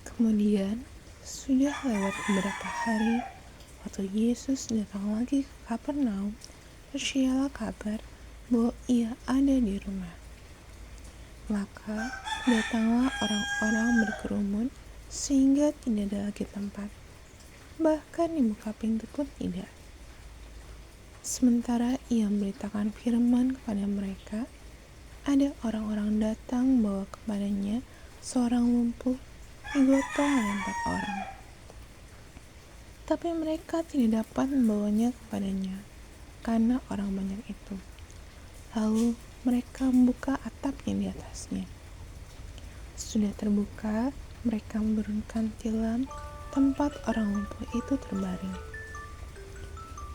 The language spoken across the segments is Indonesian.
Kemudian, sudah lewat beberapa hari, waktu Yesus datang lagi ke Kapernaum, tersiarlah kabar bahwa ia ada di rumah. Maka datanglah orang-orang berkerumun sehingga tidak ada lagi tempat, bahkan dibuka pintu pun tidak. Sementara ia memberitakan firman kepada mereka, ada orang-orang datang membawa kepadanya seorang lumpuh digotong oleh 4 orang. Tapi mereka tidak dapat membawanya kepadanya, karena orang banyak itu. Lalu mereka membuka atapnya di atasnya. Sudah terbuka, mereka menurunkan tilam tempat orang lumpuh itu terbaring.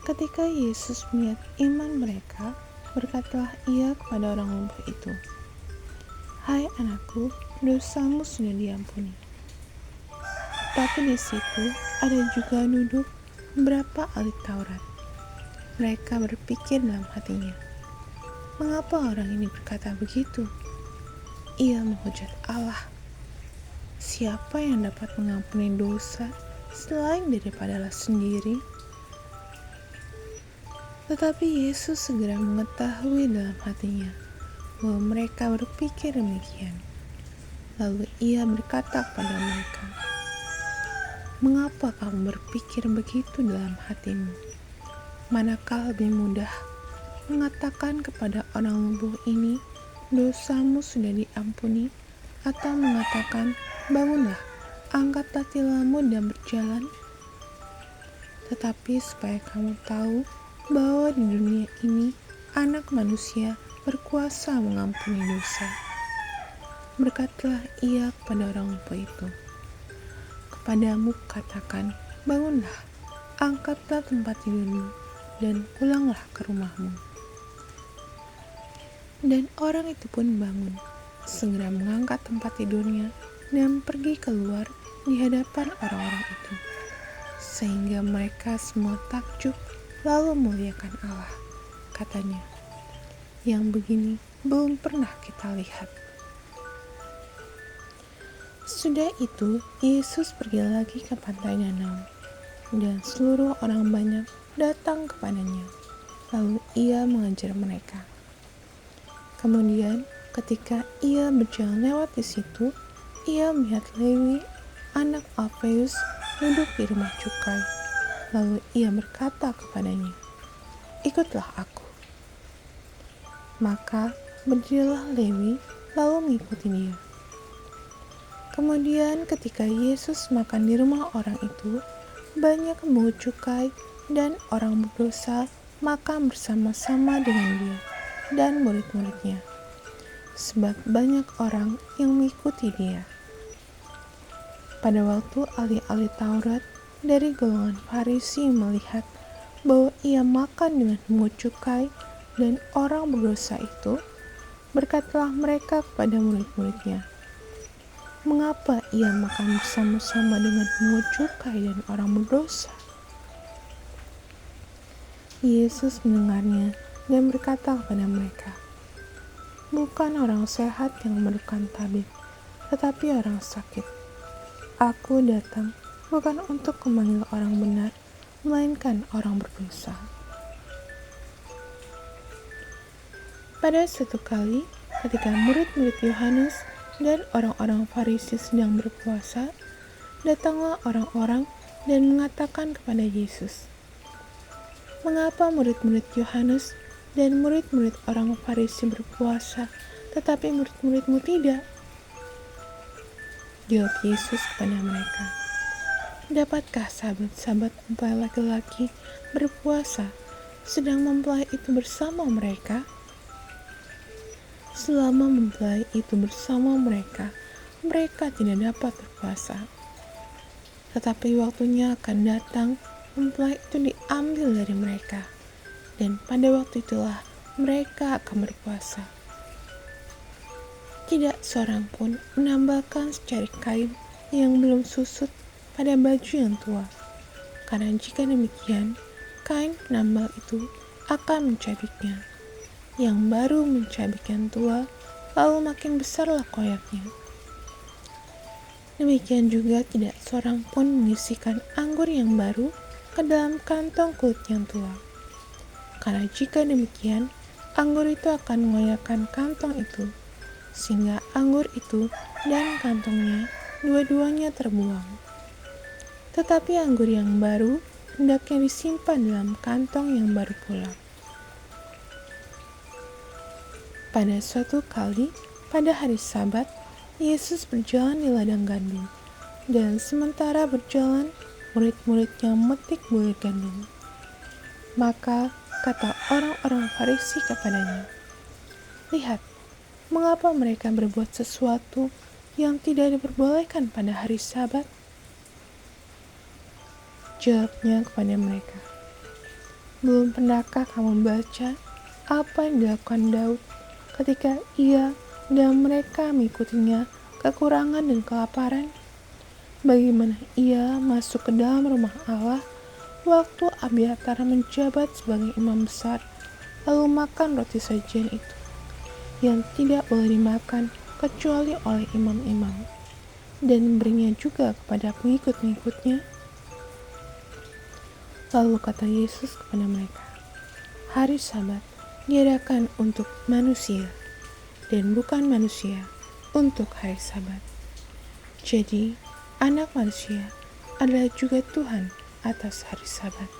Ketika Yesus melihat iman mereka, berkatalah ia kepada orang lumpuh itu, "Hai anakku, dosamu sudah diampuni." Tapi di situ ada juga duduk beberapa ahli Taurat. Mereka berpikir dalam hatinya, "Mengapa orang ini berkata begitu? Ia menghujat Allah. Siapa yang dapat mengampuni dosa selain daripada Allah sendiri?" Tetapi Yesus segera mengetahui dalam hatinya bahwa mereka berpikir demikian. Lalu ia berkata kepada mereka, "Mengapa kamu berpikir begitu dalam hatimu? Manakah lebih mudah mengatakan kepada orang lumpuh ini, dosamu sudah diampuni, atau mengatakan, bangunlah, angkatlah tilammu dan berjalan? Tetapi supaya kamu tahu bahwa di dunia ini Anak Manusia berkuasa mengampuni dosa." Berkatalah ia kepada orang lumpuh itu, "Kepadamu katakan, bangunlah, angkatlah tempat tidurmu, dan pulanglah ke rumahmu." Dan orang itu pun bangun, segera mengangkat tempat tidurnya, dan pergi keluar di hadapan orang-orang itu, sehingga mereka semua takjub lalu memuliakan Allah. Katanya, "Yang begini belum pernah kita lihat." Sudah itu, Yesus pergi lagi ke pantai Danau, dan seluruh orang banyak datang kepadanya. Lalu ia mengajar mereka. Kemudian, ketika ia berjalan lewat di situ, ia melihat Lewi, anak Alfeus, duduk di rumah cukai. Lalu ia berkata kepadanya, "Ikutlah aku." Maka berdirilah Lewi, lalu mengikuti dia. Kemudian ketika Yesus makan di rumah orang itu, banyak pungut cukai dan orang berdosa makan bersama-sama dengan dia dan murid-muridnya, sebab banyak orang yang mengikuti dia. Pada waktu ahli-ahli Taurat dari golongan Farisi melihat bahwa ia makan dengan pungut cukai dan orang berdosa itu, berkatalah mereka kepada murid-muridnya, "Mengapa ia makan bersama-sama dengan pungut cukai dan orang berdosa?" Yesus mendengarnya dan berkata kepada mereka, "Bukan orang sehat yang memerlukan tabib, tetapi orang sakit. Aku datang bukan untuk memanggil orang benar, melainkan orang berdosa." Pada suatu kali, ketika murid-murid Yohanes dan orang-orang Farisi sedang berpuasa, datanglah orang-orang dan mengatakan kepada Yesus, "Mengapa murid-murid Yohanes dan murid-murid orang Farisi berpuasa, tetapi murid-muridmu tidak?" Jawab Yesus kepada mereka, "Dapatkah sahabat-sahabat mempelai laki-laki berpuasa sedang mempelai itu bersama mereka? Selama mempelai itu bersama mereka, mereka tidak dapat berpuasa. Tetapi waktunya akan datang, mempelai itu diambil dari mereka, dan pada waktu itulah mereka akan berpuasa. Tidak seorang pun menambahkan secari kain yang belum susut pada baju yang tua, karena jika demikian, kain penambal itu akan mencabiknya. Yang baru mencabik yang tua, lalu makin besarlah koyaknya. Demikian juga tidak seorang pun mengisikan anggur yang baru ke dalam kantong kulit yang tua. Karena jika demikian, anggur itu akan mengoyakkan kantong itu, sehingga anggur itu dan kantongnya dua-duanya terbuang. Tetapi anggur yang baru hendaknya disimpan dalam kantong yang baru pula. Pada suatu kali, pada hari Sabat, Yesus berjalan di ladang gandum, dan sementara berjalan, murid-muridnya memetik bulir gandum. Maka kata orang-orang Farisi kepadanya, "Lihat, mengapa mereka berbuat sesuatu yang tidak diperbolehkan pada hari Sabat?" Jawabnya kepada mereka, "Belum pernahkah kamu membaca apa yang dilakukan Daud ketika ia dan mereka mengikutinya kekurangan dan kelaparan? Bagaimana ia masuk ke dalam rumah Allah waktu Abiatar menjabat sebagai imam besar, lalu makan roti sajian itu, yang tidak boleh dimakan kecuali oleh imam-imam, dan memberinya juga kepada pengikut-pengikutnya?" Lalu kata Yesus kepada mereka, "Hari Sabat diadakan untuk manusia, dan bukan manusia untuk hari Sabat. Jadi, Anak Manusia adalah juga Tuhan atas hari Sabat."